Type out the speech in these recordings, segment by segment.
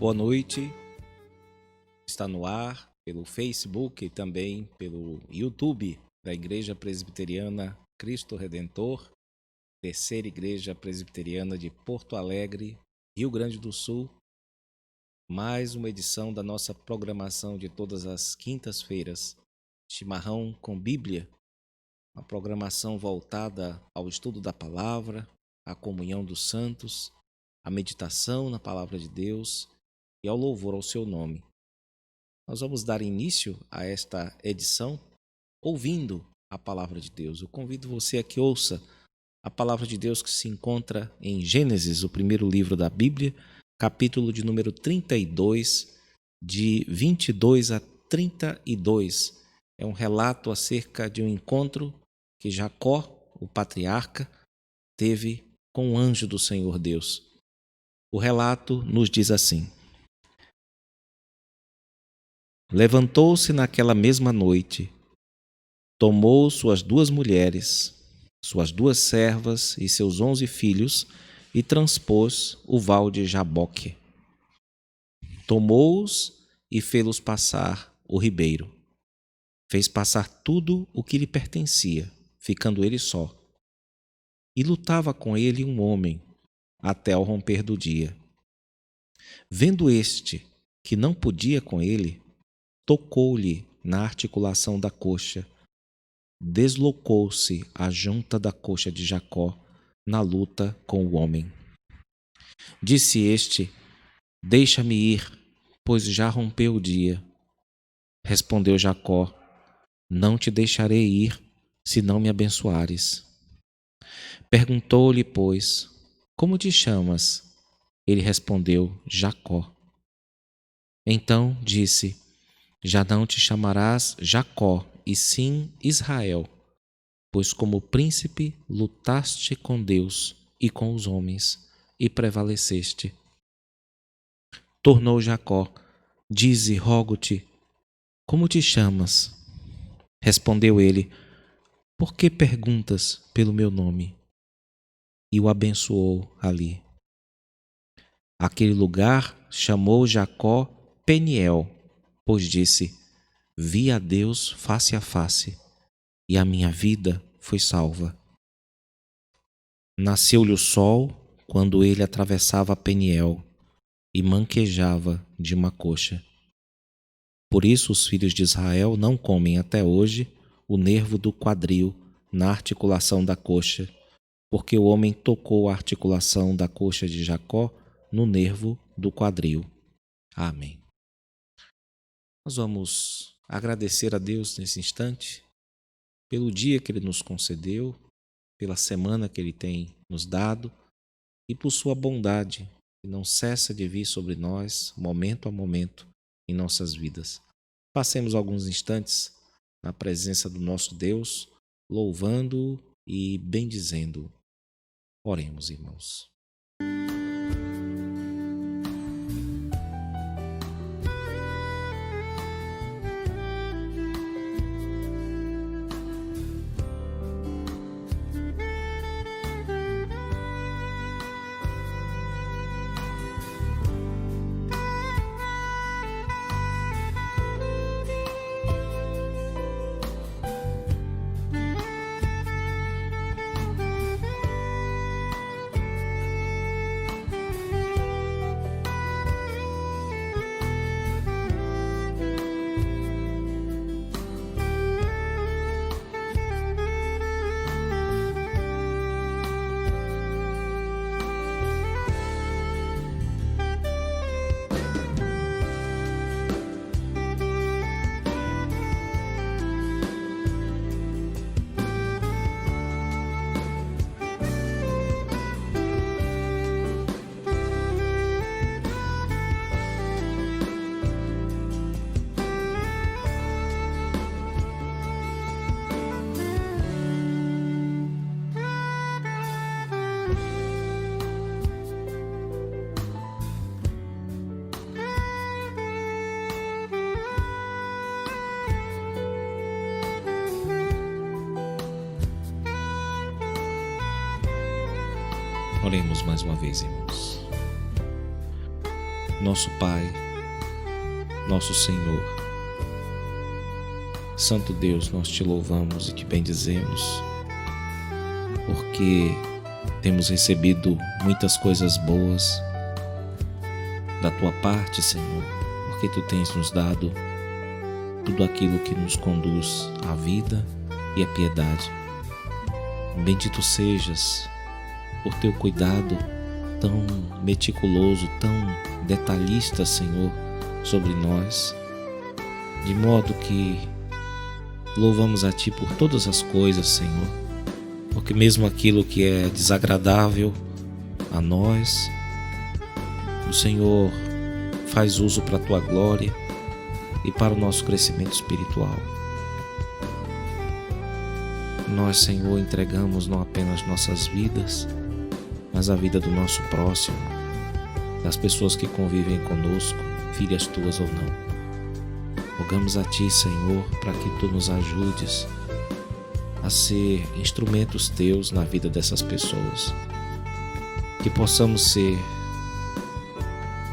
boa noite. Está no ar pelo Facebook e também pelo YouTube da Igreja Presbiteriana Cristo Redentor, terceira Igreja Presbiteriana de Porto Alegre, Rio Grande do Sul. Mais uma edição da nossa programação de todas as quintas-feiras, Chimarrão com Bíblia, uma programação voltada ao estudo da palavra, à comunhão dos santos, à meditação na palavra de Deus e ao louvor ao seu nome. Nós vamos dar início a esta edição ouvindo a palavra de Deus. Eu convido você a que ouça a palavra de Deus que se encontra em Gênesis, o primeiro livro da Bíblia, capítulo de número 32, de 22 a 32. É um relato acerca de um encontro que Jacó, o patriarca, teve com o anjo do Senhor Deus. O relato nos diz assim: Levantou-se naquela mesma noite, tomou suas 2 mulheres, suas 2 servas e seus 11 filhos e transpôs o val de Jaboque. Tomou-os e fê-los passar o ribeiro. Fez passar tudo o que lhe pertencia, ficando ele só. E lutava com ele um homem, até ao romper do dia. Vendo este que não podia com ele, tocou-lhe na articulação da coxa. Deslocou-se a junta da coxa de Jacó na luta com o homem. Disse este: Deixa-me ir, pois já rompeu o dia. Respondeu Jacó: Não te deixarei ir, se não me abençoares. Perguntou-lhe, pois, Como te chamas? Ele respondeu: Jacó. Então disse: Já não te chamarás Jacó, e sim Israel, pois como príncipe lutaste com Deus e com os homens, e prevaleceste. Tornou Jacó: Dize, rogo-te, como te chamas? Respondeu ele: Por que perguntas pelo meu nome? E o abençoou ali. Aquele lugar chamou Jacó Peniel, pois disse: Vi a Deus face a face, e a minha vida foi salva. Nasceu-lhe o sol quando ele atravessava Peniel e manquejava de uma coxa. Por isso os filhos de Israel não comem até hoje o nervo do quadril na articulação da coxa, porque o homem tocou a articulação da coxa de Jacó no nervo do quadril. Amém. Nós vamos agradecer a Deus nesse instante pelo dia que Ele nos concedeu, pela semana que Ele tem nos dado e por sua bondade que não cessa de vir sobre nós, momento a momento, em nossas vidas. Passemos alguns instantes na presença do nosso Deus, louvando-o e bendizendo-o. Oremos, irmãos. Oremos mais uma vez, irmãos. nosso Pai, nosso Senhor. Santo Deus, nós te louvamos e te bendizemos, porque temos recebido muitas coisas boas da tua parte, Senhor, porque tu tens nos dado tudo aquilo que nos conduz à vida e à piedade. Bendito sejas por teu cuidado tão meticuloso, tão detalhista, Senhor, sobre nós, de modo que louvamos a Ti por todas as coisas, Senhor, porque mesmo aquilo que é desagradável a nós, o Senhor faz uso para a Tua glória e para o nosso crescimento espiritual. Nós, Senhor, entregamos não apenas nossas vidas, mas a vida do nosso próximo, das pessoas que convivem conosco, filhas Tuas ou não. Rogamos a Ti, Senhor, para que Tu nos ajudes a ser instrumentos Teus na vida dessas pessoas, que possamos ser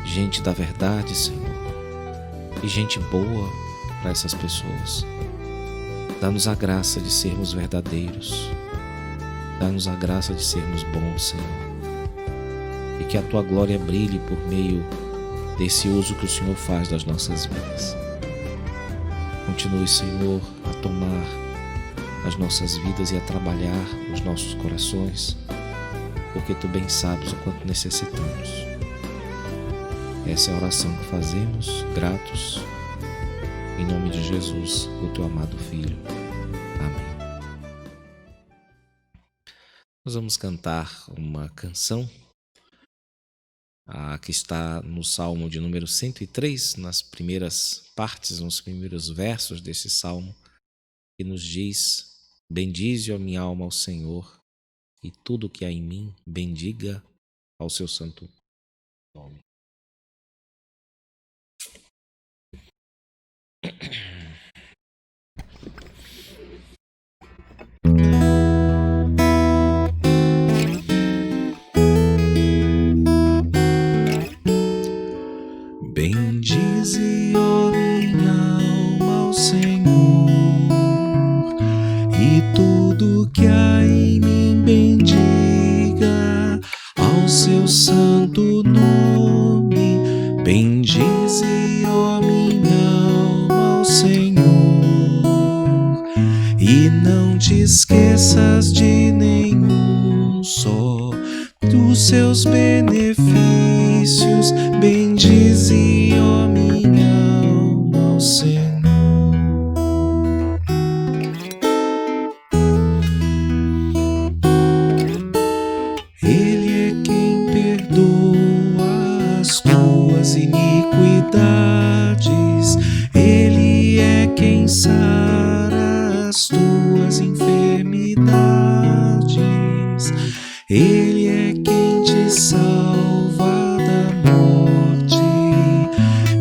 gente da verdade, Senhor, e gente boa para essas pessoas. Dá-nos a graça de sermos verdadeiros, dá-nos a graça de sermos bons, Senhor, e que a Tua glória brilhe por meio desse uso que o Senhor faz das nossas vidas. Continue, Senhor, a tomar as nossas vidas e a trabalhar os nossos corações, porque Tu bem sabes o quanto necessitamos. Essa é a oração que fazemos, gratos, em nome de Jesus, o Teu amado Filho. Amém. Nós vamos cantar uma canção que está no Salmo de número 103, nas primeiras partes, nos primeiros versos desse Salmo, que nos diz: bendize, ó minha alma, ao Senhor, e tudo que há em mim, bendiga ao seu santo nome. Bendize, ó minha alma, ao Senhor, e tudo que há em mim, bendiga ao seu santo nome. Bendize, ó minha alma, ao Senhor, e não te esqueças de nenhum só dos seus benefícios. Bendize, ó minha alma, ao Senhor. Ele é quem perdoa as tuas iniquidades, Ele é quem sara as tuas enfermidades, Ele é quem te salva da morte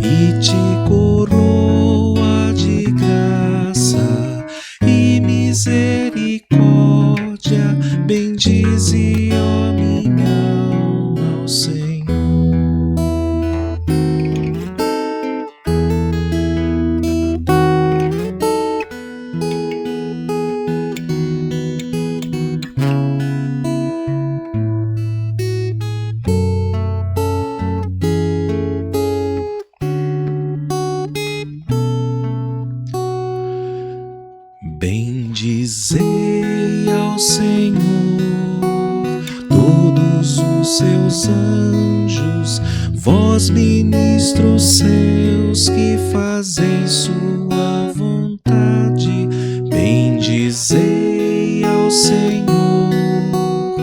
e te coroa de graça e misericórdia. Bendize, ó minha alma, ao Senhor. Bendizei ao Senhor todos os seus anjos, vós ministros seus que fazeis sua vontade. Bendizei ao Senhor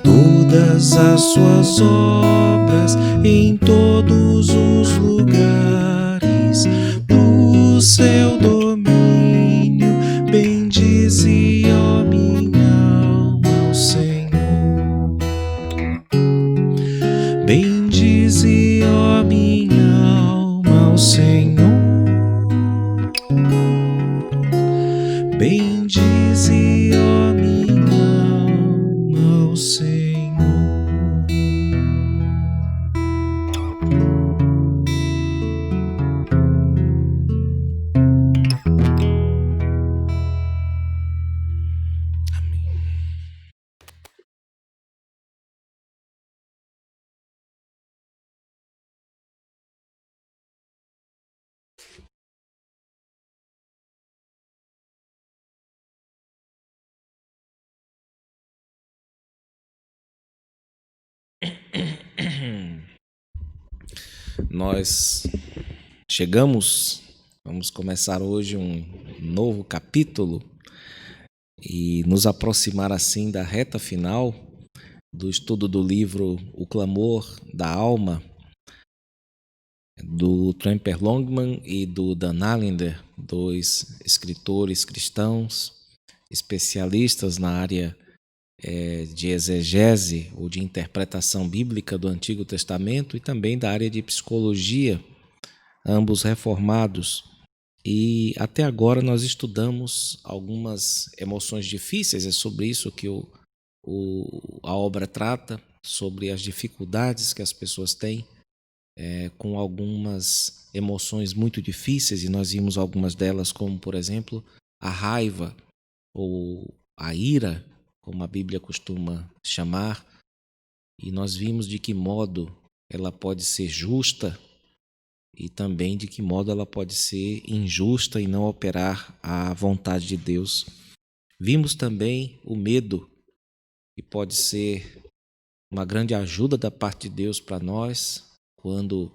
todas as suas obras em todos os lugares do seu domínio. Bendize, ó minha alma, ao Senhor. Bendize, ó minha alma, ao Senhor. Bendize, ó minha alma, ao Senhor. Nós chegamos, vamos começar hoje um novo capítulo e nos aproximar assim da reta final do estudo do livro O Clamor da Alma, do Tremper Longman e do Dan Allender, dois escritores cristãos, especialistas na área de exegese ou de interpretação bíblica do Antigo Testamento e também da área de psicologia, ambos reformados. E até agora nós estudamos algumas emoções difíceis, é sobre isso que a obra trata, sobre as dificuldades que as pessoas têm com algumas emoções muito difíceis, e nós vimos algumas delas, como por exemplo a raiva ou a ira, como a Bíblia costuma chamar, e nós vimos de que modo ela pode ser justa e também de que modo ela pode ser injusta e não operar a vontade de Deus. Vimos também o medo, que pode ser uma grande ajuda da parte de Deus para nós, quando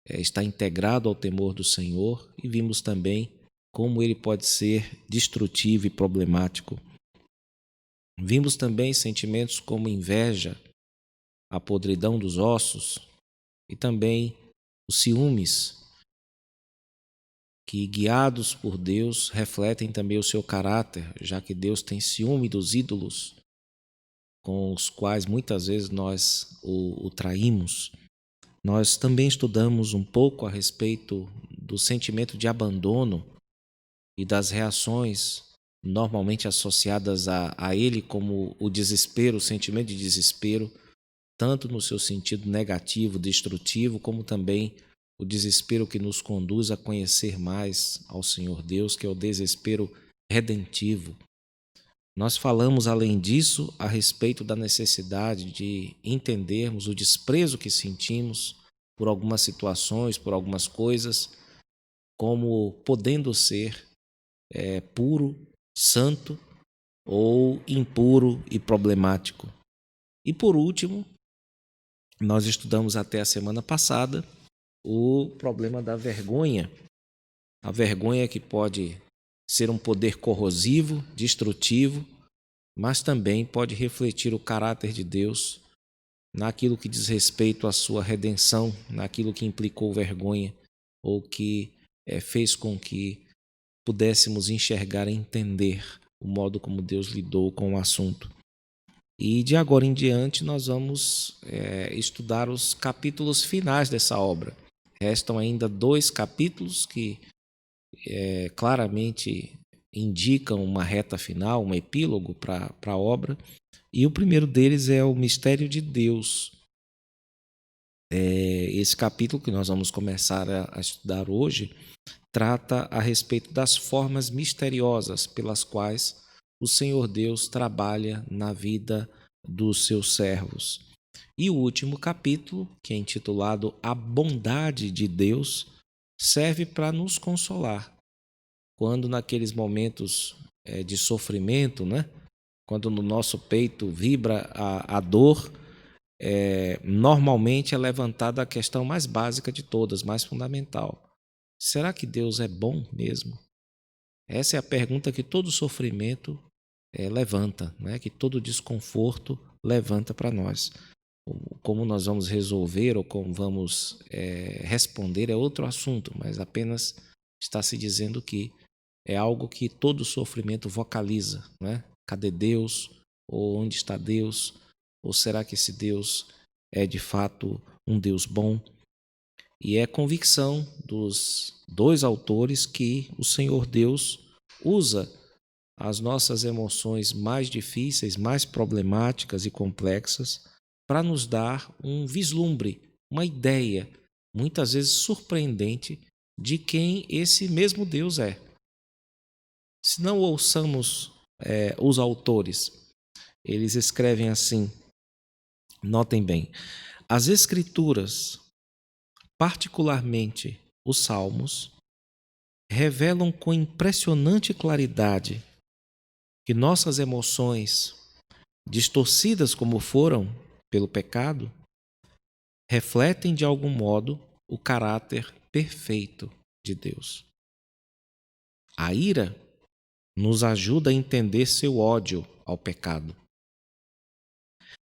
está integrado ao temor do Senhor, e vimos também como ele pode ser destrutivo e problemático. Vimos também sentimentos como inveja, a podridão dos ossos e também os ciúmes, que guiados por Deus refletem também o seu caráter, já que Deus tem ciúme dos ídolos com os quais muitas vezes nós o traímos. Nós também estudamos um pouco a respeito do sentimento de abandono e das reações normalmente associadas a ele, como o desespero, o sentimento de desespero, tanto no seu sentido negativo, destrutivo, como também o desespero que nos conduz a conhecer mais ao Senhor Deus, que é o desespero redentivo. Nós falamos, além disso, a respeito da necessidade de entendermos o desprezo que sentimos por algumas situações, por algumas coisas, como podendo ser puro, santo ou impuro e problemático. E por último, nós estudamos até a semana passada o problema da vergonha. A vergonha que pode ser um poder corrosivo, destrutivo, mas também pode refletir o caráter de Deus naquilo que diz respeito à sua redenção, naquilo que implicou vergonha ou que fez com que pudéssemos enxergar e entender o modo como Deus lidou com o assunto. E de agora em diante nós vamos estudar os capítulos finais dessa obra. Restam ainda 2 capítulos que claramente indicam uma reta final, um epílogo para a obra. E o primeiro deles é o mistério de Deus. Esse capítulo que nós vamos começar a estudar hoje trata a respeito das formas misteriosas pelas quais o Senhor Deus trabalha na vida dos seus servos. E o último capítulo, que é intitulado A Bondade de Deus, serve para nos consolar. Quando naqueles momentos de sofrimento, né? Quando no nosso peito vibra a dor, normalmente é levantada a questão mais básica de todas, mais fundamental. Será que Deus é bom mesmo? Essa é a pergunta que todo sofrimento levanta, né? Que todo desconforto levanta para nós. Como nós vamos resolver ou como vamos responder é outro assunto, mas apenas está se dizendo que é algo que todo sofrimento vocaliza, né? Cadê Deus? Ou onde está Deus? Ou será que esse Deus é de fato um Deus bom? E é convicção dos 2 autores que o Senhor Deus usa as nossas emoções mais difíceis, mais problemáticas e complexas para nos dar um vislumbre, uma ideia, muitas vezes surpreendente, de quem esse mesmo Deus é. Se não ouçamos os autores, eles escrevem assim, notem bem, as Escrituras, particularmente os Salmos, revelam com impressionante claridade que nossas emoções, distorcidas como foram pelo pecado, refletem de algum modo o caráter perfeito de Deus. A ira nos ajuda a entender seu ódio ao pecado.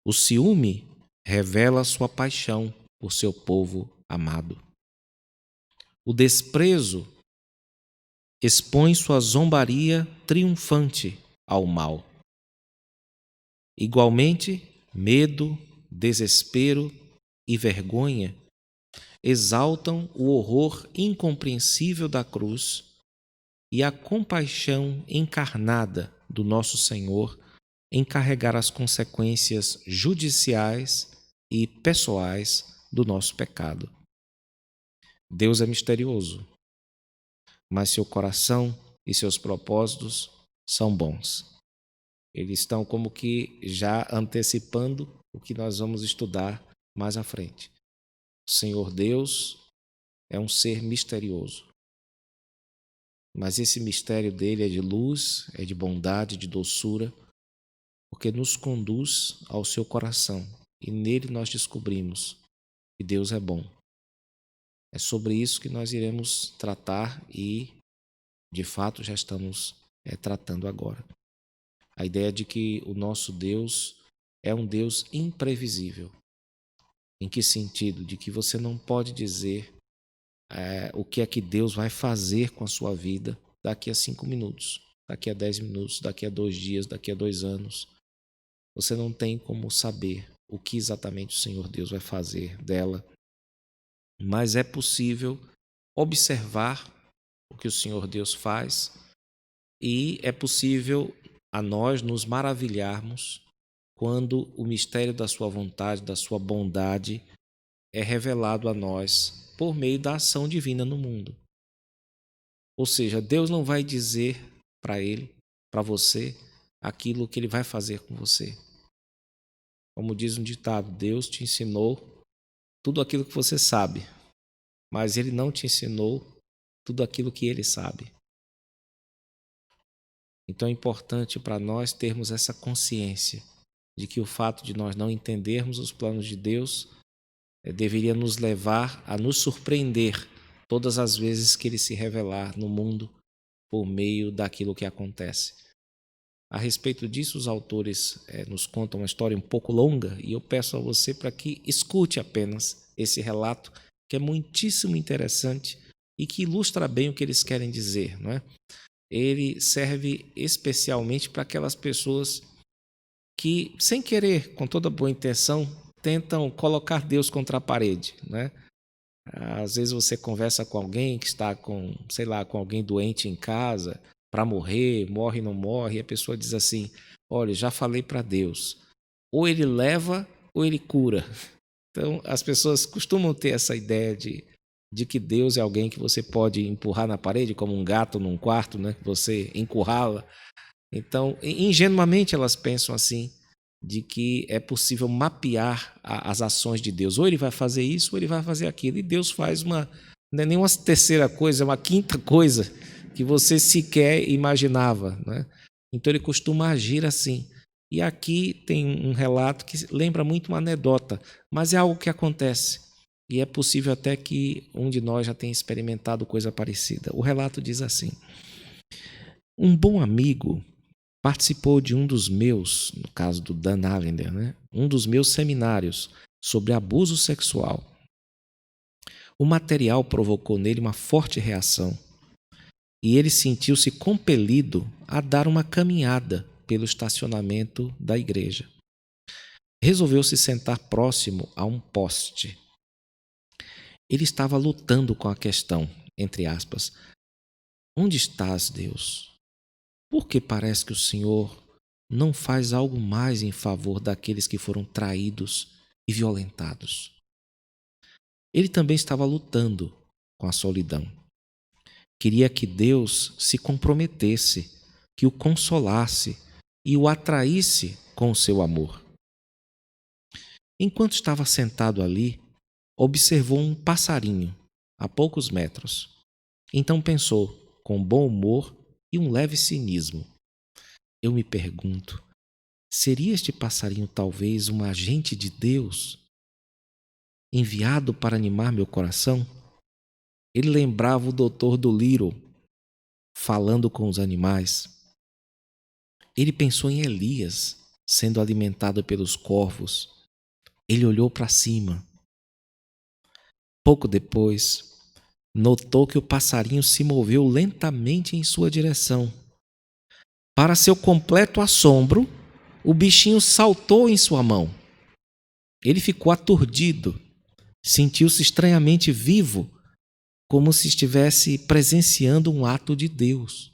O ciúme revela sua paixão por seu povo amado. O desprezo expõe sua zombaria triunfante ao mal. Igualmente, medo, desespero e vergonha exaltam o horror incompreensível da cruz e a compaixão encarnada do nosso Senhor em carregar as consequências judiciais e pessoais do nosso pecado. Deus é misterioso, mas seu coração e seus propósitos são bons. Eles estão como que já antecipando o que nós vamos estudar mais à frente. O Senhor Deus é um ser misterioso, mas esse mistério dele é de luz, é de bondade, de doçura, porque nos conduz ao seu coração e nele nós descobrimos que Deus é bom. É sobre isso que nós iremos tratar e, de fato, já estamos tratando agora. A ideia de que o nosso Deus é um Deus imprevisível. Em que sentido? De que você não pode dizer o que é que Deus vai fazer com a sua vida daqui a 5 minutos, daqui a 10 minutos, daqui a 2 dias, daqui a 2 anos. Você não tem como saber o que exatamente o Senhor Deus vai fazer dela, mas é possível observar o que o Senhor Deus faz e é possível a nós nos maravilharmos quando o mistério da sua vontade, da sua bondade é revelado a nós por meio da ação divina no mundo. Ou seja, Deus não vai dizer para ele, para você, aquilo que ele vai fazer com você. Como diz um ditado, Deus te ensinou tudo aquilo que você sabe, mas ele não te ensinou tudo aquilo que ele sabe. Então é importante para nós termos essa consciência de que o fato de nós não entendermos os planos de Deus deveria nos levar a nos surpreender todas as vezes que ele se revelar no mundo por meio daquilo que acontece. A respeito disso, os autores nos contam uma história um pouco longa e eu peço a você para que escute apenas esse relato, que é muitíssimo interessante e que ilustra bem o que eles querem dizer, não é? Ele serve especialmente para aquelas pessoas que, sem querer, com toda boa intenção, tentam colocar Deus contra a parede, né? Às vezes você conversa com alguém que está com alguém doente em casa, para morrer, morre, não morre, e a pessoa diz assim, olha, já falei para Deus, ou ele leva ou ele cura. Então, as pessoas costumam ter essa ideia de que Deus é alguém que você pode empurrar na parede, como um gato num quarto, né? Que você encurrala. Então, ingenuamente elas pensam assim, de que é possível mapear as ações de Deus. Ou ele vai fazer isso, ou ele vai fazer aquilo. E Deus faz não é nem uma terceira coisa, é uma quinta coisa que você sequer imaginava, né? Então ele costuma agir assim. E aqui tem um relato que lembra muito uma anedota, mas é algo que acontece. E é possível até que um de nós já tenha experimentado coisa parecida. O relato diz assim: um bom amigo participou de um dos meus, no caso do Dan Allender, né? Um dos meus seminários sobre abuso sexual. O material provocou nele uma forte reação e ele sentiu-se compelido a dar uma caminhada pelo estacionamento da igreja. Resolveu se sentar próximo a um poste. Ele estava lutando com a questão, entre aspas, onde estás, Deus? Por que parece que o Senhor não faz algo mais em favor daqueles que foram traídos e violentados? Ele também estava lutando com a solidão. Queria que Deus se comprometesse, que o consolasse e o atraísse com o seu amor. Enquanto estava sentado ali, observou um passarinho a poucos metros. Então pensou, com bom humor e um leve cinismo: eu me pergunto, Seria este passarinho talvez um agente de Deus, enviado para animar meu coração? Ele lembrava o Dr. Dolittle falando com os animais. Ele pensou em Elias sendo alimentado pelos corvos. Ele olhou para cima. Pouco depois, notou que o passarinho se moveu lentamente em sua direção. Para seu completo assombro, o bichinho saltou em sua mão. Ele ficou aturdido, sentiu-se estranhamente vivo, como se estivesse presenciando um ato de Deus.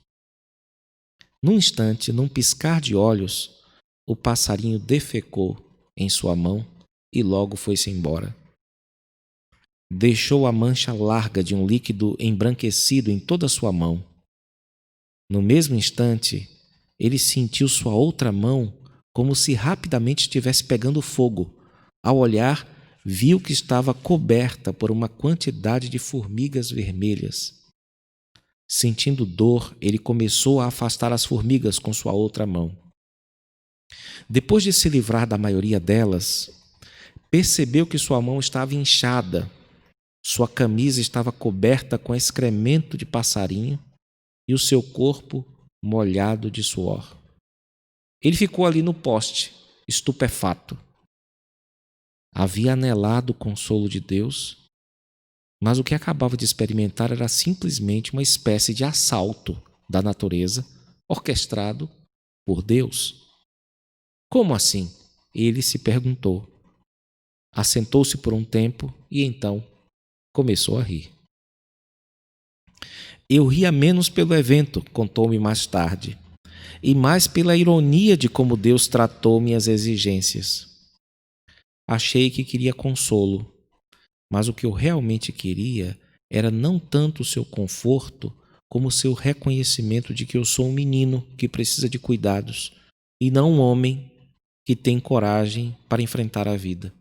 Num instante, num piscar de olhos, o passarinho defecou em sua mão e logo foi-se embora. Deixou a mancha larga de um líquido embranquecido em toda a sua mão. No mesmo instante, ele sentiu sua outra mão como se rapidamente estivesse pegando fogo. Ao olhar, viu que estava coberta por uma quantidade de formigas vermelhas. Sentindo dor, ele começou a afastar as formigas com sua outra mão. Depois de se livrar da maioria delas, percebeu que sua mão estava inchada, sua camisa estava coberta com excremento de passarinho e o seu corpo molhado de suor. Ele ficou ali no poste, estupefato. Havia anelado o consolo de Deus, mas o que acabava de experimentar era simplesmente uma espécie de assalto da natureza orquestrado por Deus. Como assim? Ele se perguntou. Assentou-se por um tempo e então começou a rir. Eu ria menos pelo evento, contou-me mais tarde, e mais pela ironia de como Deus tratou minhas exigências. Achei que queria consolo, mas o que eu realmente queria era não tanto o seu conforto, como o seu reconhecimento de que eu sou um menino que precisa de cuidados e não um homem que tem coragem para enfrentar a vida.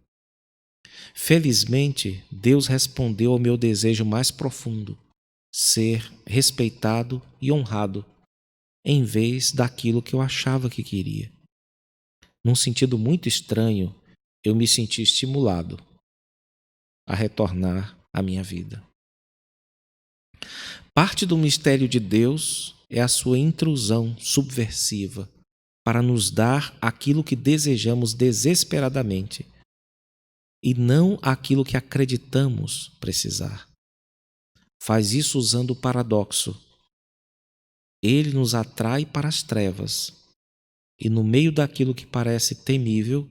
Felizmente, Deus respondeu ao meu desejo mais profundo, ser respeitado e honrado, em vez daquilo que eu achava que queria. Num sentido muito estranho, eu me senti estimulado a retornar à minha vida. Parte do mistério de Deus é a sua intrusão subversiva para nos dar aquilo que desejamos desesperadamente e não aquilo que acreditamos precisar. Faz isso usando o paradoxo. Ele nos atrai para as trevas e no meio daquilo que parece temível,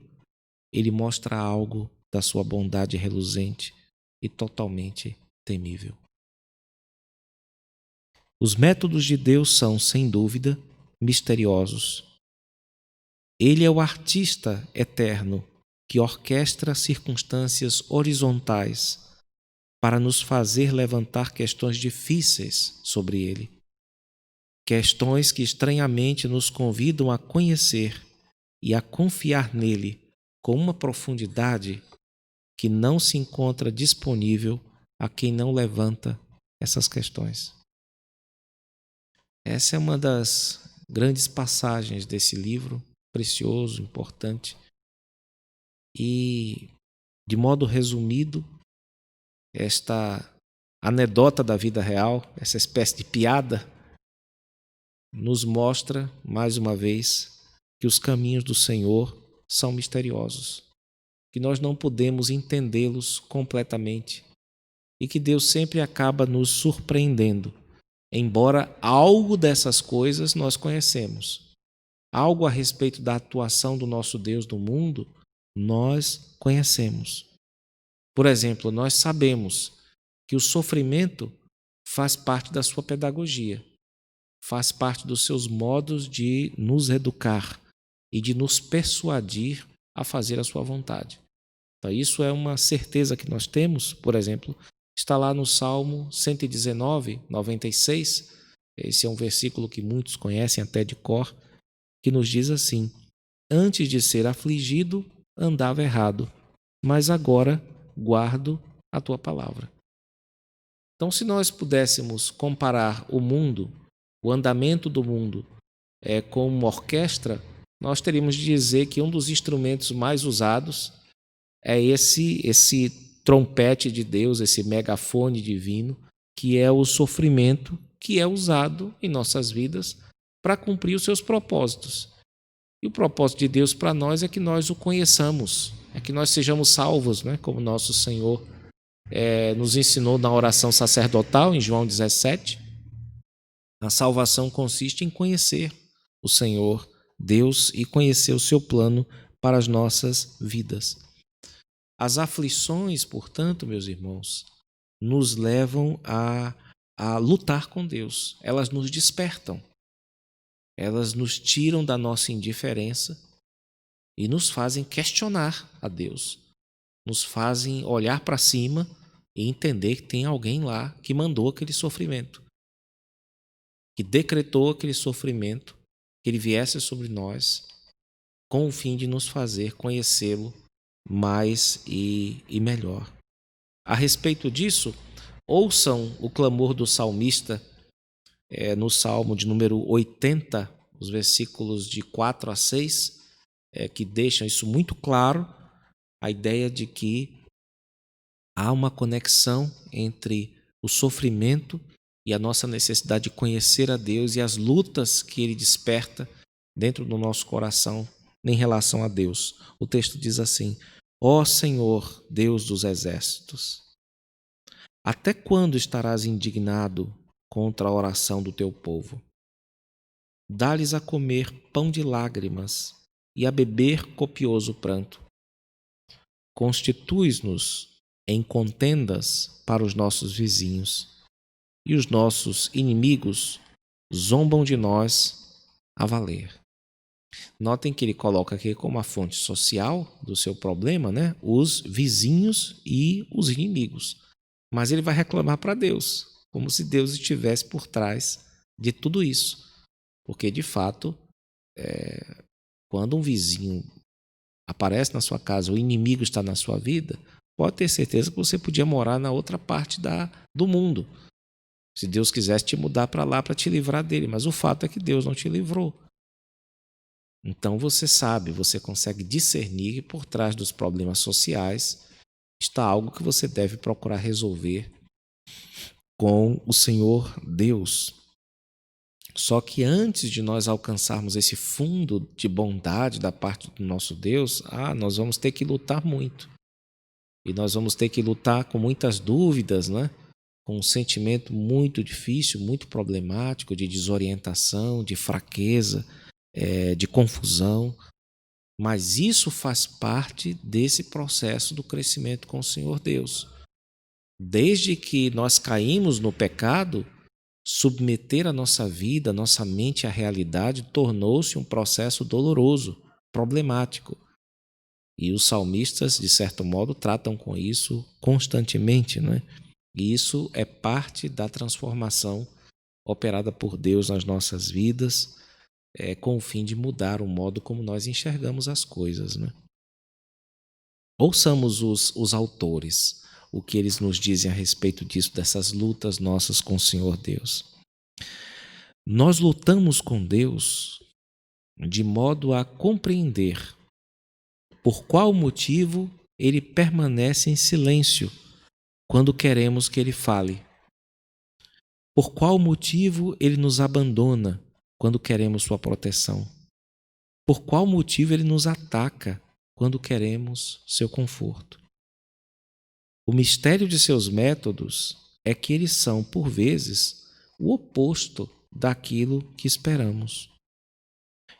ele mostra algo da sua bondade reluzente e totalmente temível. Os métodos de Deus são, sem dúvida, misteriosos. Ele é o artista eterno que orquestra circunstâncias horizontais para nos fazer levantar questões difíceis sobre ele. Questões que estranhamente nos convidam a conhecer e a confiar nele com uma profundidade que não se encontra disponível a quem não levanta essas questões. Essa é uma das grandes passagens desse livro, precioso, importante. E, de modo resumido, esta anedota da vida real, essa espécie de piada, nos mostra, mais uma vez, que os caminhos do Senhor são misteriosos, que nós não podemos entendê-los completamente e que Deus sempre acaba nos surpreendendo, embora algo dessas coisas nós conhecemos. Algo a respeito da atuação do nosso Deus no mundo, nós conhecemos. Por exemplo, nós sabemos que o sofrimento faz parte da sua pedagogia, faz parte dos seus modos de nos educar e de nos persuadir a fazer a sua vontade. Então, isso é uma certeza que nós temos, por exemplo, está lá no Salmo 119, 96. Esse é um versículo que muitos conhecem até de cor, que nos diz assim: antes de ser afligido, andava errado, mas agora guardo a tua palavra. Então, se nós pudéssemos comparar o mundo, o andamento do mundo, com uma orquestra, nós teríamos de dizer que um dos instrumentos mais usados é esse trompete de Deus, esse megafone divino, que é o sofrimento, que é usado em nossas vidas para cumprir os seus propósitos. E o propósito de Deus para nós é que nós o conheçamos, é que nós sejamos salvos, né? Como nosso Senhor nos ensinou na oração sacerdotal, em João 17. A salvação consiste em conhecer o Senhor Deus e conhecer o seu plano para as nossas vidas. As aflições, portanto, meus irmãos, nos levam a lutar com Deus. Elas nos despertam. Elas nos tiram da nossa indiferença e nos fazem questionar a Deus. Nos fazem olhar para cima e entender que tem alguém lá que mandou aquele sofrimento, que decretou aquele sofrimento, que ele viesse sobre nós com o fim de nos fazer conhecê-lo mais e melhor. A respeito disso, ouçam o clamor do salmista no Salmo de número 80, os versículos de 4 a 6, que deixam isso muito claro, a ideia de que há uma conexão entre o sofrimento e a nossa necessidade de conhecer a Deus e as lutas que Ele desperta dentro do nosso coração em relação a Deus. O texto diz assim: Ó Senhor, Deus dos exércitos, até quando estarás indignado contra a oração do teu povo? Dá-lhes a comer pão de lágrimas e a beber copioso pranto. Constituis-nos em contendas para os nossos vizinhos, e os nossos inimigos zombam de nós a valer. Notem que ele coloca aqui como a fonte social do seu problema, né? Os vizinhos e os inimigos. Mas ele vai reclamar para Deus, como se Deus estivesse por trás de tudo isso. Porque, de fato, quando um vizinho aparece na sua casa, o inimigo está na sua vida, pode ter certeza que você podia morar na outra parte do mundo. Se Deus quisesse te mudar para lá para te livrar dele, mas o fato é que Deus não te livrou. Então você sabe, você consegue discernir que por trás dos problemas sociais está algo que você deve procurar resolver com o Senhor Deus. Só que antes de nós alcançarmos esse fundo de bondade da parte do nosso Deus, nós vamos ter que lutar muito. E nós vamos ter que lutar com muitas dúvidas, né? Com um sentimento muito difícil, muito problemático, de desorientação, de fraqueza, de confusão. Mas isso faz parte desse processo do crescimento com o Senhor Deus. Desde que nós caímos no pecado, submeter a nossa vida, a nossa mente à realidade tornou-se um processo doloroso, problemático. E os salmistas, de certo modo, tratam com isso constantemente, né? E isso é parte da transformação operada por Deus nas nossas vidas, com o fim de mudar o modo como nós enxergamos as coisas, né? Ouçamos os autores, o que eles nos dizem a respeito disso, dessas lutas nossas com o Senhor Deus. Nós lutamos com Deus de modo a compreender por qual motivo Ele permanece em silêncio quando queremos que Ele fale. Por qual motivo Ele nos abandona quando queremos sua proteção? Por qual motivo Ele nos ataca quando queremos seu conforto? O mistério de seus métodos é que eles são, por vezes, o oposto daquilo que esperamos.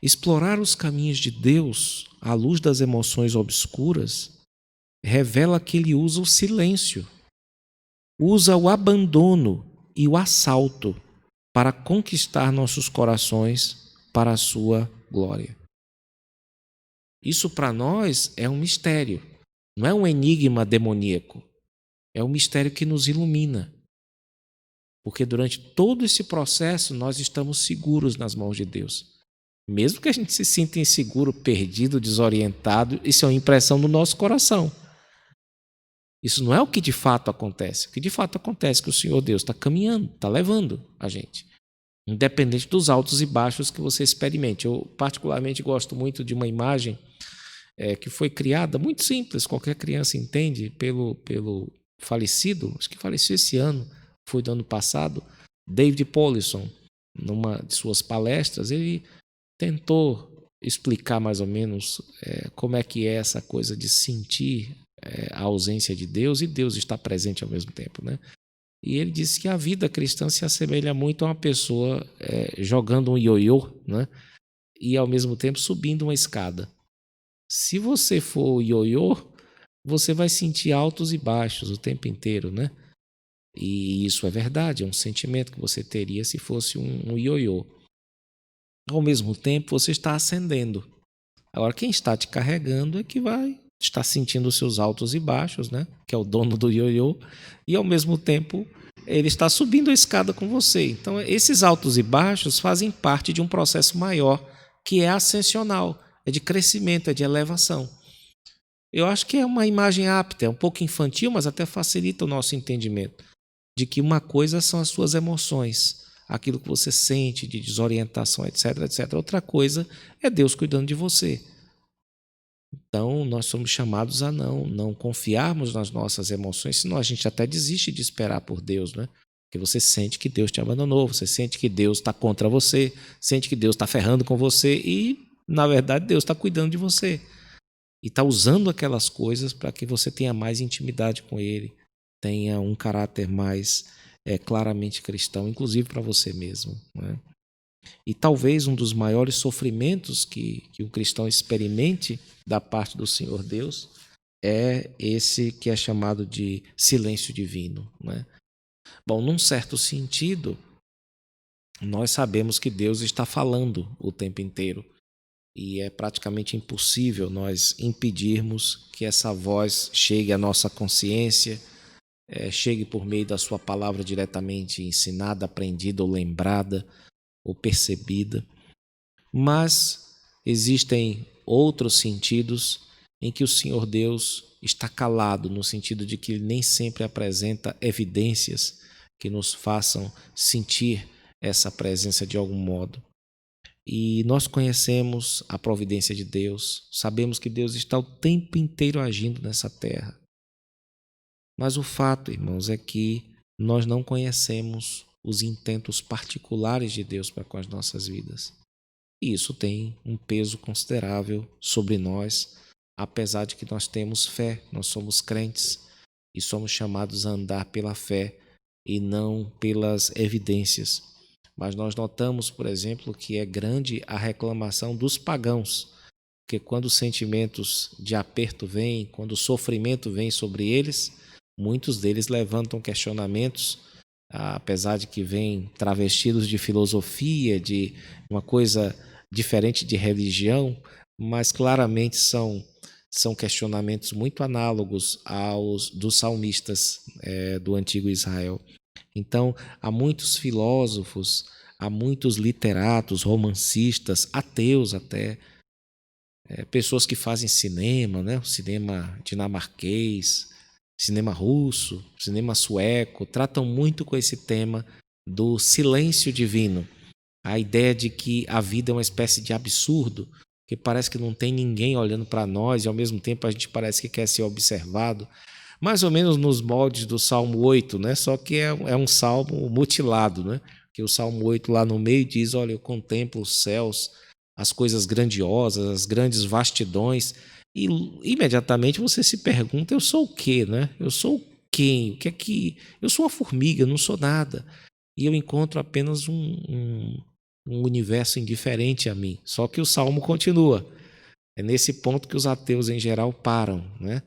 Explorar os caminhos de Deus à luz das emoções obscuras revela que Ele usa o silêncio, usa o abandono e o assalto para conquistar nossos corações para a sua glória. Isso para nós é um mistério, não é um enigma demoníaco, é um mistério que nos ilumina. Porque durante todo esse processo nós estamos seguros nas mãos de Deus. Mesmo que a gente se sinta inseguro, perdido, desorientado, isso é uma impressão do nosso coração. Isso não é o que de fato acontece. O que de fato acontece é que o Senhor Deus está caminhando, está levando a gente. independente dos altos e baixos que você experimente. Eu particularmente gosto muito de uma imagem que foi criada, muito simples, qualquer criança entende, pelo falecido, acho que faleceu esse ano, foi do ano passado, David Powlison. Numa de suas palestras, ele tentou explicar mais ou menos como é que é essa coisa de sentir a ausência de Deus e Deus estar presente ao mesmo tempo, né? E ele disse que a vida cristã se assemelha muito a uma pessoa jogando um ioiô, né? E ao mesmo tempo subindo uma escada. Se você for ioiô, você vai sentir altos e baixos o tempo inteiro, né? E isso é verdade, é um sentimento que você teria se fosse um ioiô. Ao mesmo tempo, você está ascendendo. Agora, quem está te carregando é que vai estar sentindo os seus altos e baixos, né? Que é o dono do ioiô, e ao mesmo tempo ele está subindo a escada com você. Então, esses altos e baixos fazem parte de um processo maior, que é ascensional, é de crescimento, é de elevação. Eu acho que é uma imagem apta, é um pouco infantil, mas até facilita o nosso entendimento de que uma coisa são as suas emoções, aquilo que você sente de desorientação, etc, etc. Outra coisa é Deus cuidando de você. Então, nós somos chamados a não confiarmos nas nossas emoções, senão a gente até desiste de esperar por Deus, né? Porque você sente que Deus te abandonou, você sente que Deus está contra você, sente que Deus está ferrando com você e, na verdade, Deus está cuidando de você. E está usando aquelas coisas para que você tenha mais intimidade com Ele, tenha um caráter mais claramente cristão, inclusive para você mesmo, né? E talvez um dos maiores sofrimentos que um cristão experimente da parte do Senhor Deus é esse que é chamado de silêncio divino, né? Bom, num certo sentido, nós sabemos que Deus está falando o tempo inteiro e é praticamente impossível nós impedirmos que essa voz chegue à nossa consciência, chegue por meio da sua palavra diretamente ensinada, aprendida ou lembrada ou percebida. Mas existem outros sentidos em que o Senhor Deus está calado, no sentido de que ele nem sempre apresenta evidências que nos façam sentir essa presença de algum modo. E nós conhecemos a providência de Deus, sabemos que Deus está o tempo inteiro agindo nessa terra. Mas o fato, irmãos, é que nós não conhecemos os intentos particulares de Deus para com as nossas vidas. E isso tem um peso considerável sobre nós, apesar de que nós temos fé, nós somos crentes e somos chamados a andar pela fé e não pelas evidências. Mas nós notamos, por exemplo, que é grande a reclamação dos pagãos, porque quando os sentimentos de aperto vêm, quando o sofrimento vem sobre eles, muitos deles levantam questionamentos, apesar de que vêm travestidos de filosofia, de uma coisa diferente de religião, mas claramente são questionamentos muito análogos aos dos salmistas do antigo Israel. Então, há muitos filósofos, há muitos literatos, romancistas, ateus até, pessoas que fazem cinema, né? Cinema dinamarquês, cinema russo, cinema sueco, tratam muito com esse tema do silêncio divino. A ideia de que a vida é uma espécie de absurdo, que parece que não tem ninguém olhando para nós e ao mesmo tempo a gente parece que quer ser observado, mais ou menos nos moldes do Salmo 8, né? Só que é um salmo mutilado, né? Que o Salmo 8 lá no meio diz, olha, eu contemplo os céus, as coisas grandiosas, as grandes vastidões, e imediatamente você se pergunta, eu sou o quê, né? Eu sou quem? O que é que... Eu sou uma formiga, eu não sou nada. E eu encontro apenas um universo indiferente a mim. Só que o Salmo continua. É nesse ponto que os ateus em geral param, né?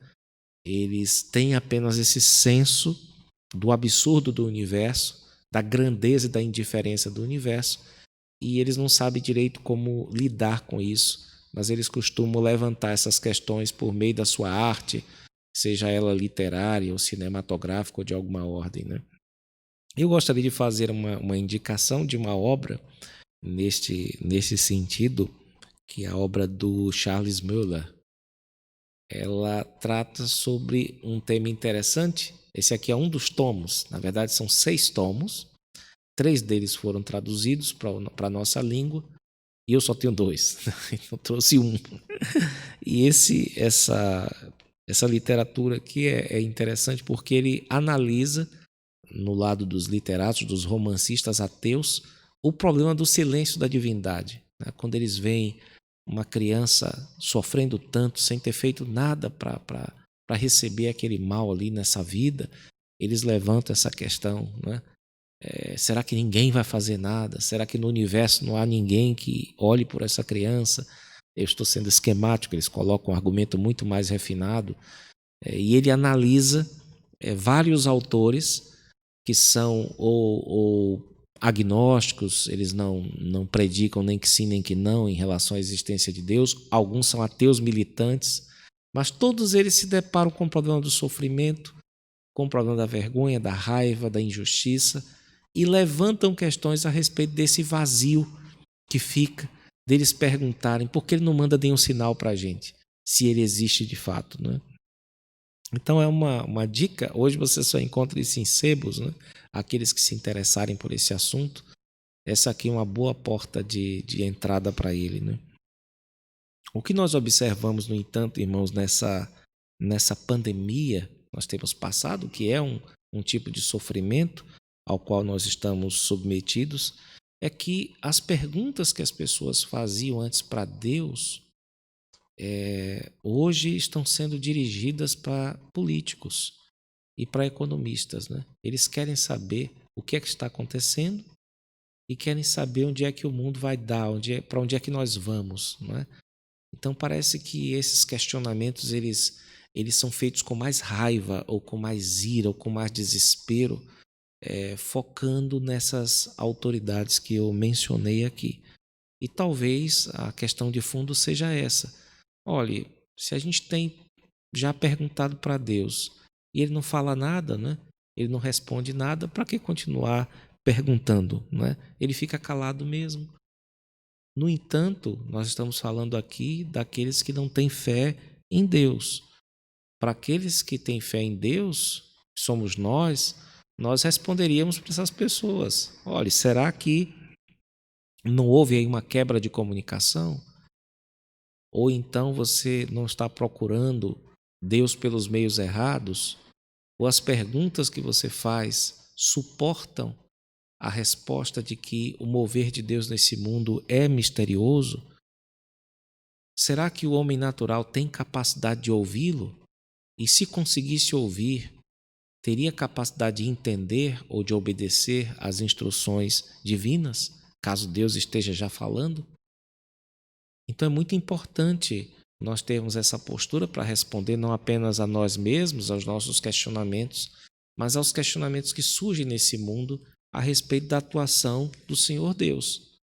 Eles têm apenas esse senso do absurdo do universo, da grandeza e da indiferença do universo, e eles não sabem direito como lidar com isso, mas eles costumam levantar essas questões por meio da sua arte, seja ela literária ou cinematográfica ou de alguma ordem, né? Eu gostaria de fazer uma indicação de uma obra nesse sentido, que é a obra do Charles Mueller. Ela trata sobre um tema interessante. Esse aqui é um dos tomos, na verdade são 6 tomos, 3 deles foram traduzidos para a nossa língua e eu só tenho 2. Então trouxe um. E essa literatura aqui é interessante porque ele analisa, no lado dos literatos, dos romancistas ateus, o problema do silêncio da divindade. Né? Quando eles veem uma criança sofrendo tanto, sem ter feito nada para receber aquele mal ali nessa vida, eles levantam essa questão, né? Será que ninguém vai fazer nada? Será que no universo não há ninguém que olhe por essa criança? Eu estou sendo esquemático, eles colocam um argumento muito mais refinado. E ele analisa vários autores que são ou agnósticos, eles não predicam nem que sim nem que não em relação à existência de Deus. Alguns são ateus militantes, mas todos eles se deparam com o problema do sofrimento, com o problema da vergonha, da raiva, da injustiça, e levantam questões a respeito desse vazio que fica, deles perguntarem por que ele não manda nenhum sinal para a gente, se ele existe de fato. Né? Então é uma dica, hoje você só encontra isso em sebos, né? Aqueles que se interessarem por esse assunto, essa aqui é uma boa porta de entrada para ele. Né? O que nós observamos, no entanto, irmãos, nessa pandemia, nós temos passado, que é um tipo de sofrimento ao qual nós estamos submetidos, é que as perguntas que as pessoas faziam antes para Deus, hoje estão sendo dirigidas para políticos e para economistas. Né? Eles querem saber o que é que está acontecendo e querem saber onde é que o mundo vai dar, para onde é que nós vamos. Não é? Então parece que esses questionamentos eles são feitos com mais raiva, ou com mais ira, ou com mais desespero, focando nessas autoridades que eu mencionei aqui. E talvez a questão de fundo seja essa. Olha, se a gente tem já perguntado para Deus e Ele não fala nada, né? Ele não responde nada, para que continuar perguntando? Né? Ele fica calado mesmo. No entanto, nós estamos falando aqui daqueles que não têm fé em Deus. Para aqueles que têm fé em Deus, somos nós responderíamos para essas pessoas: olha, será que não houve aí uma quebra de comunicação? Ou então você não está procurando Deus pelos meios errados? Ou as perguntas que você faz suportam a resposta de que o mover de Deus nesse mundo é misterioso? Será que o homem natural tem capacidade de ouvi-lo? E se conseguisse ouvir, teria capacidade de entender ou de obedecer às instruções divinas, caso Deus esteja já falando? Então é muito importante nós termos essa postura para responder não apenas a nós mesmos, aos nossos questionamentos, mas aos questionamentos que surgem nesse mundo a respeito da atuação do Senhor Deus.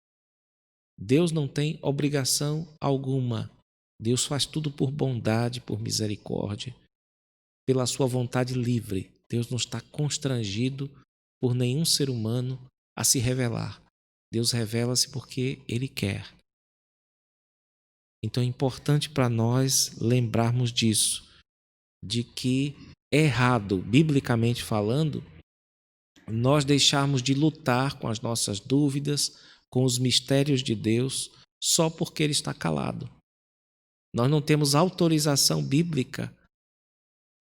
Deus não tem obrigação alguma. Deus faz tudo por bondade, por misericórdia, pela sua vontade livre. Deus não está constrangido por nenhum ser humano a se revelar. Deus revela-se porque Ele quer. Então é importante para nós lembrarmos disso, de que é errado, biblicamente falando, nós deixarmos de lutar com as nossas dúvidas, com os mistérios de Deus, só porque Ele está calado. Nós não temos autorização bíblica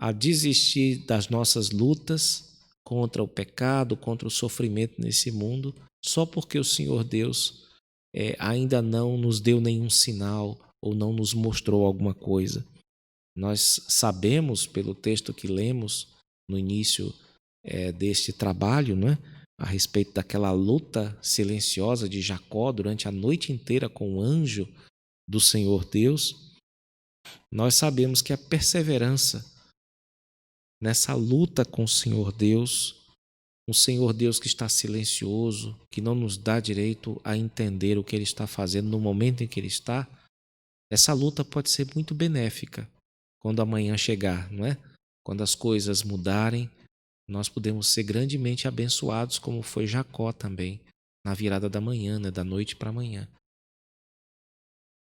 a desistir das nossas lutas contra o pecado, contra o sofrimento nesse mundo, só porque o Senhor Deus ainda não nos deu nenhum sinal ou não nos mostrou alguma coisa. Nós sabemos, pelo texto que lemos no início deste trabalho, né, a respeito daquela luta silenciosa de Jacó durante a noite inteira com o anjo do Senhor Deus, nós sabemos que a perseverança nessa luta com o Senhor Deus, um Senhor Deus que está silencioso, que não nos dá direito a entender o que Ele está fazendo no momento em que Ele está, essa luta pode ser muito benéfica quando amanhã chegar, não é? Quando as coisas mudarem, nós podemos ser grandemente abençoados, como foi Jacó também, na virada da manhã, né? Da noite para amanhã.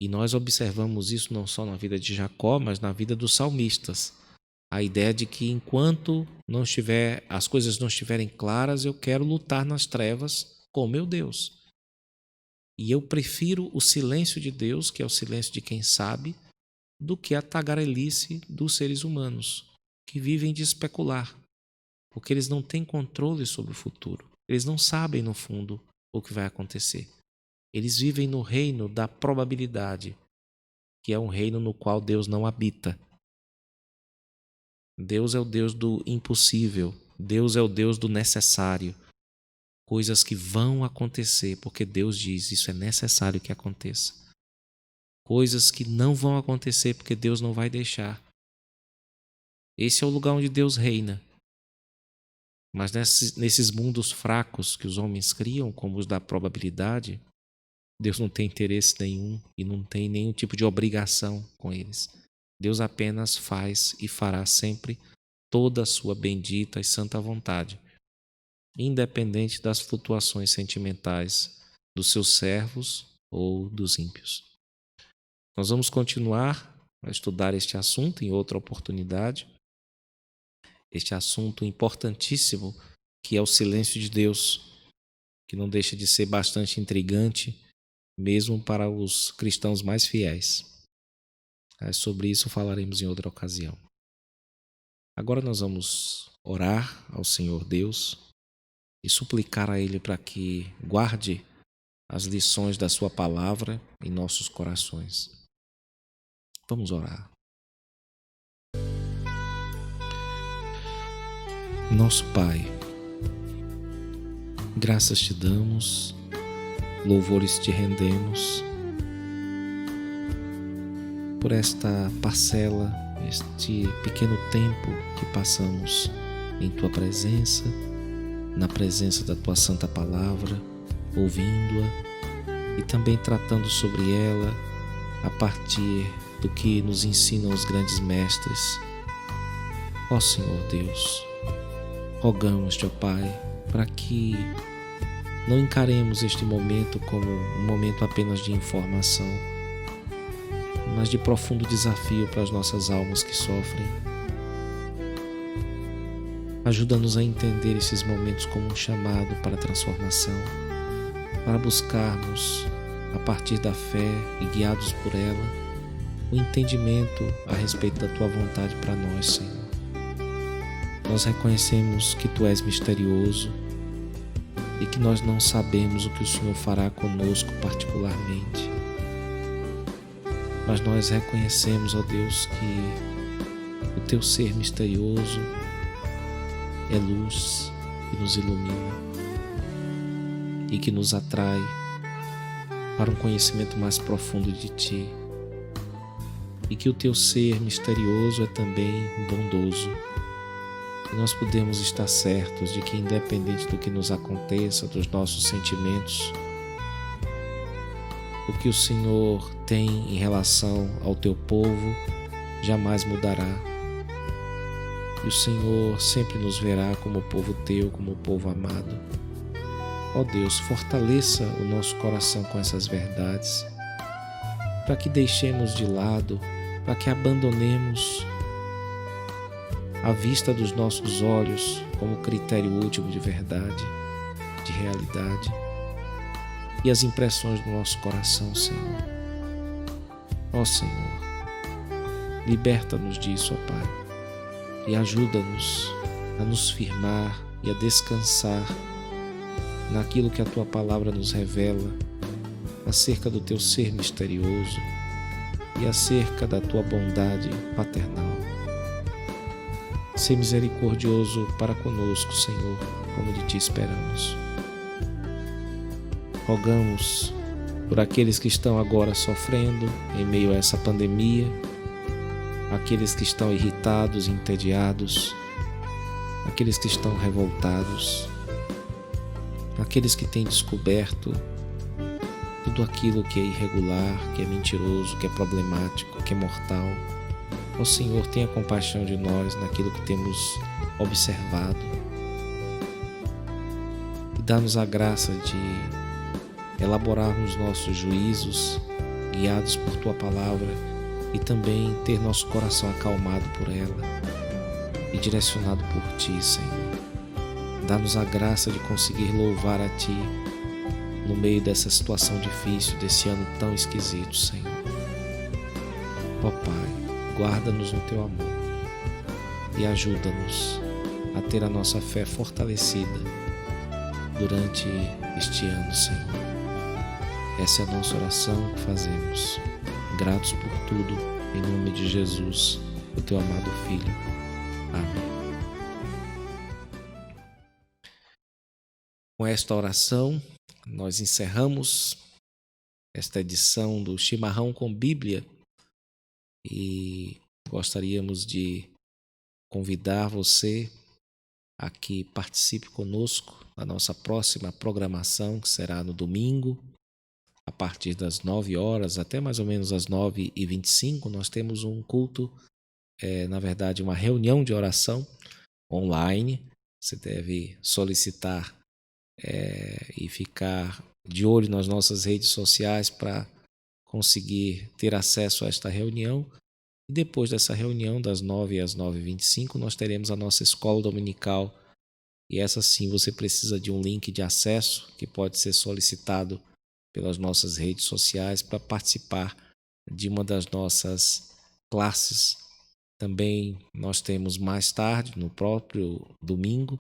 E nós observamos isso não só na vida de Jacó, mas na vida dos salmistas. A ideia de que enquanto as coisas não estiverem claras, eu quero lutar nas trevas com meu Deus. E eu prefiro o silêncio de Deus, que é o silêncio de quem sabe, do que a tagarelice dos seres humanos, que vivem de especular, porque eles não têm controle sobre o futuro. Eles não sabem, no fundo, o que vai acontecer. Eles vivem no reino da probabilidade, que é um reino no qual Deus não habita. Deus é o Deus do impossível. Deus é o Deus do necessário. Coisas que vão acontecer, porque Deus diz, isso é necessário que aconteça. Coisas que não vão acontecer, porque Deus não vai deixar. Esse é o lugar onde Deus reina. Mas nesses mundos fracos que os homens criam, como os da probabilidade, Deus não tem interesse nenhum e não tem nenhum tipo de obrigação com eles. Deus apenas faz e fará sempre toda a sua bendita e santa vontade, independente das flutuações sentimentais dos seus servos ou dos ímpios. Nós vamos continuar a estudar este assunto em outra oportunidade, este assunto importantíssimo que é o silêncio de Deus, que não deixa de ser bastante intrigante, mesmo para os cristãos mais fiéis. Sobre isso falaremos em outra ocasião. Agora nós vamos orar ao Senhor Deus e suplicar a Ele para que guarde as lições da sua palavra em nossos corações. Vamos orar. Nosso Pai, graças te damos, louvores te rendemos por esta parcela, este pequeno tempo que passamos em Tua presença, na presença da Tua Santa Palavra, ouvindo-a e também tratando sobre ela a partir do que nos ensinam os grandes mestres. Ó Senhor Deus, rogamos-te, ó Pai, para que não encaremos este momento como um momento apenas de informação, mas de profundo desafio para as nossas almas que sofrem. Ajuda-nos a entender esses momentos como um chamado para a transformação, para buscarmos, a partir da fé e guiados por ela, o entendimento a respeito da Tua vontade para nós, Senhor. Nós reconhecemos que Tu és misterioso e que nós não sabemos o que o Senhor fará conosco particularmente. Mas nós reconhecemos, ó Deus, que o Teu ser misterioso é luz que nos ilumina e que nos atrai para um conhecimento mais profundo de Ti. E que o Teu ser misterioso é também bondoso. E nós podemos estar certos de que, independente do que nos aconteça, dos nossos sentimentos, o que o Senhor tem em relação ao Teu povo jamais mudará. E o Senhor sempre nos verá como povo Teu, como povo amado. Ó Deus, fortaleça o nosso coração com essas verdades, para que deixemos de lado, para que abandonemos a vista dos nossos olhos como critério último de verdade, de realidade, e as impressões do nosso coração, Senhor. Ó Senhor, liberta-nos disso, ó Pai, e ajuda-nos a nos firmar e a descansar naquilo que a Tua palavra nos revela acerca do Teu ser misterioso e acerca da Tua bondade paternal. Sê misericordioso para conosco, Senhor, como de Ti esperamos. Rogamos por aqueles que estão agora sofrendo em meio a essa pandemia, aqueles que estão irritados, entediados, aqueles que estão revoltados, aqueles que têm descoberto tudo aquilo que é irregular, que é mentiroso, que é problemático, que é mortal. Ó Senhor, tenha compaixão de nós naquilo que temos observado e dá-nos a graça de elaborarmos nossos juízos guiados por Tua palavra e também ter nosso coração acalmado por ela. e direcionado por Ti, Senhor. Dá-nos a graça de conseguir louvar a Ti no meio dessa situação difícil, desse ano tão esquisito, Senhor. Ó Pai, guarda-nos no Teu amor e ajuda-nos a ter a nossa fé fortalecida durante este ano, Senhor. Essa é a nossa oração que fazemos, gratos por tudo, em nome de Jesus, o Teu amado Filho. Amém. Com esta oração, nós encerramos esta edição do Chimarrão com Bíblia e gostaríamos de convidar você a que participe conosco na nossa próxima programação, que será no domingo, a partir das 9 horas até mais ou menos as 9h25. Nós temos um culto, na verdade uma reunião de oração online. Você deve solicitar e ficar de olho nas nossas redes sociais para conseguir ter acesso a esta reunião. E depois dessa reunião, das 9 às 9h25, nós teremos a nossa escola dominical. E essa sim, você precisa de um link de acesso que pode ser solicitado pelas nossas redes sociais para participar de uma das nossas classes. Também nós temos mais tarde, no próprio domingo,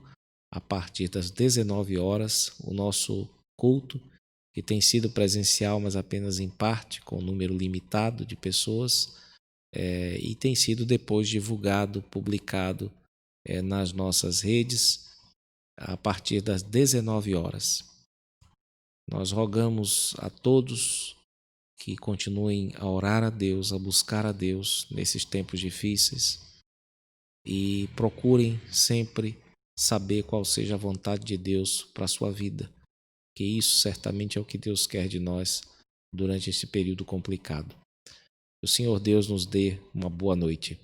a partir das 19 horas, o nosso culto, que tem sido presencial, mas apenas em parte, com um número limitado de pessoas, e tem sido depois divulgado, publicado nas nossas redes, a partir das 19 horas. Nós rogamos a todos que continuem a orar a Deus, a buscar a Deus nesses tempos difíceis e procurem sempre saber qual seja a vontade de Deus para a sua vida, que isso certamente é o que Deus quer de nós durante esse período complicado. O Senhor Deus nos dê uma boa noite.